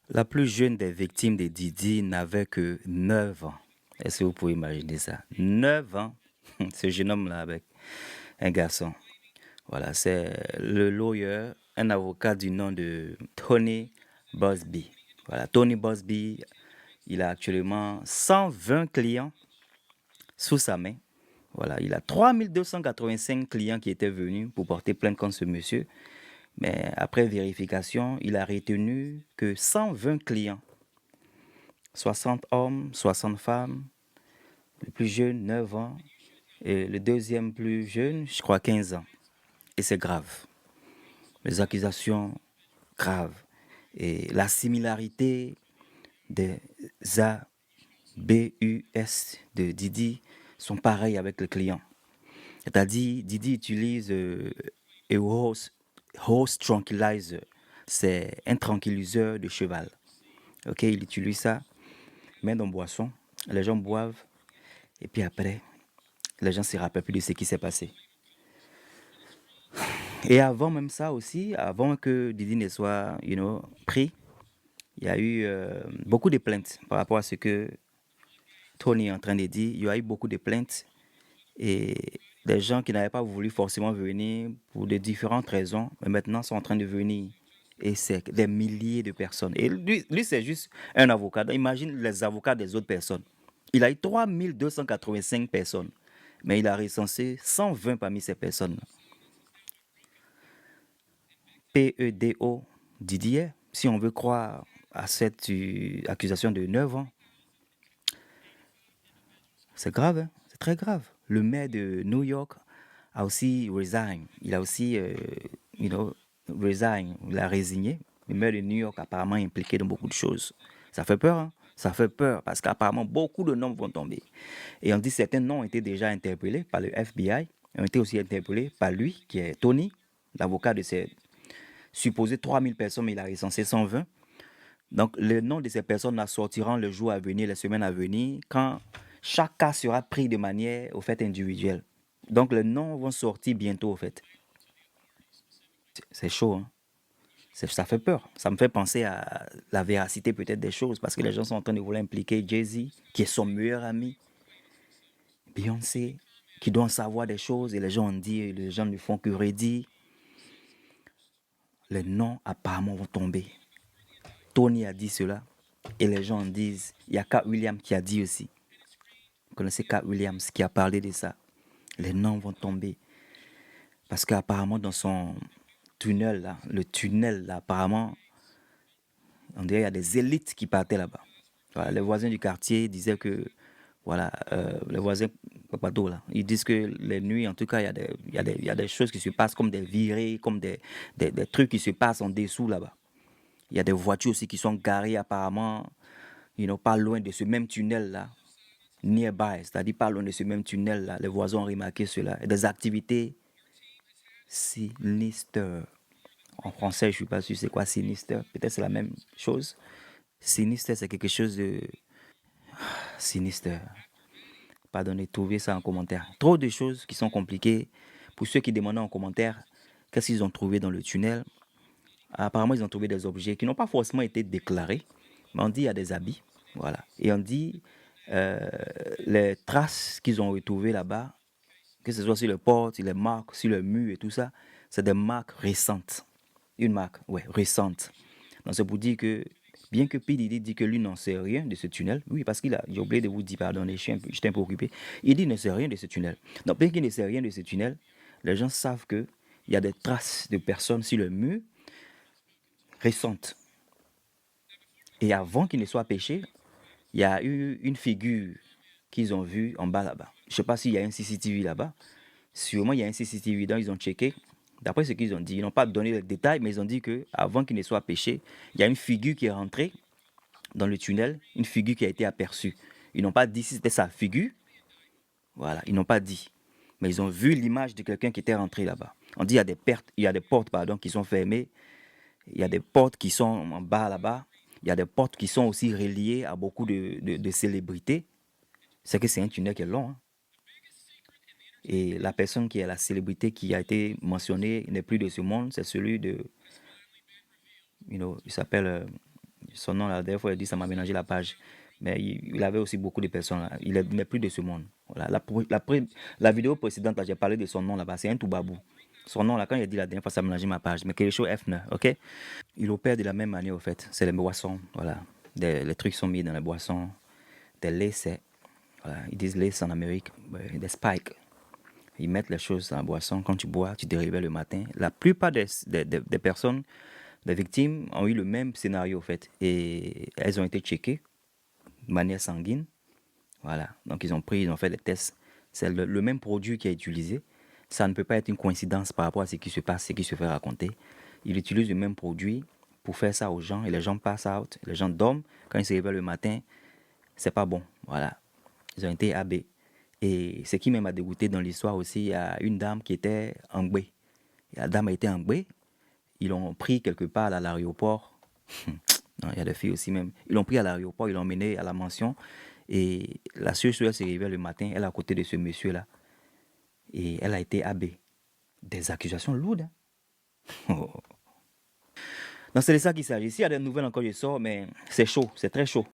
La plus jeune des victimes de Didi n'avait que 9 ans. Est-ce que vous pouvez imaginer ça? 9 ans, ce jeune homme-là avec un garçon. Voilà, c'est le lawyer, un avocat du nom de Tony Bosby. Voilà, Tony Bosby, il a actuellement 120 clients sous sa main. Voilà, il a 3285 clients qui étaient venus pour porter plainte contre ce monsieur. Mais après vérification, il a retenu que 120 clients, 60 hommes, 60 femmes, le plus jeune 9 ans et le deuxième plus jeune, je crois 15 ans. Et c'est grave. Les accusations graves et la similarité des ABUS de Didi sont pareils avec le client. C'est-à-dire, Didi utilise un horse tranquilizer. C'est un tranquilliseur de cheval. Ok, il utilise ça, met dans boisson, les gens boivent, et puis après, les gens ne se rappellent plus de ce qui s'est passé. Et avant même ça aussi, avant que Didi ne soit, pris, il y a eu beaucoup de plaintes par rapport à ce que Tony est en train de dire. Il y a eu beaucoup de plaintes et des gens qui n'avaient pas voulu forcément venir pour de différentes raisons, mais maintenant sont en train de venir. Et c'est des milliers de personnes. Et lui c'est juste un avocat. Donc, imagine les avocats des autres personnes. Il a eu 3285 personnes, mais il a recensé 120 parmi ces personnes. PEDO Didier, si on veut croire à cette accusation de 9 ans, c'est grave, hein? C'est très grave. Le maire de New York a aussi resign. Il a aussi, resign. Il a résigné. Le maire de New York apparemment est impliqué dans beaucoup de choses. Ça fait peur, hein? Ça fait peur parce qu'apparemment beaucoup de noms vont tomber. Et on dit que certains noms ont été déjà interpellés par le FBI, ont été aussi interpellés par lui, qui est Tony, l'avocat de ces supposées 3000 personnes, mais il a recensé 120. Donc, les noms de ces personnes sortiront le jour à venir, les semaines à venir, quand chaque cas sera pris de manière, au fait, individuelle. Donc, les noms vont sortir bientôt, au fait. C'est chaud, hein? Ça fait peur. Ça me fait penser à la véracité peut-être des choses, parce que les gens sont en train de vouloir impliquer Jay-Z, qui est son meilleur ami, Beyoncé, qui doit en savoir des choses, et les gens en disent, les gens ne font que redire. Les noms apparemment vont tomber. Tony a dit cela, et les gens en disent, il y a Cat Williams qui a dit aussi. Vous connaissez Cat Williams qui a parlé de ça. Les noms vont tomber. Parce qu'apparemment, dans son tunnel, là, le tunnel, là, apparemment, on dirait qu'il y a des élites qui partaient là-bas. Voilà, les voisins du quartier disaient que, voilà, les voisins, Papato, là, ils disent que les nuits, en tout cas, il y a des choses qui se passent comme des virées, comme des trucs qui se passent en dessous là-bas. Il y a des voitures aussi qui sont garées apparemment, pas loin de ce même tunnel-là, nearby, c'est-à-dire pas loin de ce même tunnel-là. Les voisins ont remarqué cela. Et des activités sinistres. En français, je ne suis pas sûr c'est quoi sinistre. Peut-être c'est la même chose. Sinistre, c'est quelque chose de sinistre. Pardonnez, trouvez ça en commentaire. Trop de choses qui sont compliquées. Pour ceux qui demandent en commentaire, qu'est-ce qu'ils ont trouvé dans le tunnel? Apparemment, ils ont trouvé des objets qui n'ont pas forcément été déclarés, mais on dit il y a des habits. Voilà. Et on dit euh, les traces qu'ils ont retrouvées là-bas, que ce soit sur les portes, sur les marques, sur le mur et tout ça, c'est des marques récentes. Une marque, ouais, récente. Donc c'est pour dire que, bien que P. Diddy dit que lui n'en sait rien de ce tunnel, oui, parce qu'il a, j'ai oublié de vous dire, pardonnez, j'étais un peu occupé, il dit qu'il ne sait rien de ce tunnel. Donc bien qu'il ne sait rien de ce tunnel, les gens savent qu'il y a des traces de personnes sur le mur récentes. Et avant qu'il ne soit pêché, il y a eu une figure qu'ils ont vue en bas là-bas. Je ne sais pas s'il y a un CCTV là-bas. Sûrement, il y a un CCTV, donc ils ont checké. D'après ce qu'ils ont dit, ils n'ont pas donné les détails, mais ils ont dit qu'avant qu'il ne soit pêché, il y a une figure qui est rentrée dans le tunnel, une figure qui a été aperçue. Ils n'ont pas dit si c'était sa figure. Voilà, ils n'ont pas dit. Mais ils ont vu l'image de quelqu'un qui était rentré là-bas. On dit il y a des portes pardon, qui sont fermées. Il y a des portes qui sont en bas là-bas. Il y a des portes qui sont aussi reliées à beaucoup de célébrités. C'est que c'est un tunnel qui est long, hein. Et la personne qui est la célébrité qui a été mentionnée n'est plus de ce monde, c'est celui de, il s'appelle, son nom, la dernière fois, il a dit ça m'a mélangé la page. Mais il avait aussi beaucoup de personnes. Là. Il n'est plus de ce monde. Voilà. La vidéo précédente, j'ai parlé de son nom là-bas. C'est un Toubabou. Son nom, là, quand il a dit la dernière fois, ça m'a mélangé ma page. Mais quelque chose F9, ok? Il opère de la même manière, au fait. C'est les boissons. Voilà. Les trucs sont mis dans les boissons. Des laissés. Voilà. Ils disent laisse en Amérique. Des spikes. Ils mettent les choses dans la boisson. Quand tu bois, tu te réveilles le matin. La plupart des personnes, des victimes, ont eu le même scénario, au fait. Et elles ont été checkées de manière sanguine. Voilà. Donc, ils ont fait des tests. C'est le même produit qui est utilisé. Ça ne peut pas être une coïncidence par rapport à ce qui se passe, ce qui se fait raconter. Il utilise le même produit pour faire ça aux gens et les gens passent out, les gens dorment. Quand ils se réveillent le matin, c'est pas bon. Voilà. Ils ont été AB. Et ce qui m'a dégoûté dans l'histoire aussi, il y a une dame qui était en Gbé. La dame a été en Gbé. Ils l'ont pris quelque part à l'aéroport. Non, il y a des filles aussi même. Ils l'ont pris à l'aéroport, ils l'ont emmené à la mansion. Et la soeur s'est réveillée le matin, elle est à côté de ce monsieur-là. Et elle a été AB. Des accusations lourdes. Hein. Oh. Donc c'est de ça qu'il s'agit. S'il y a des nouvelles encore, je sors, mais c'est chaud, c'est très chaud.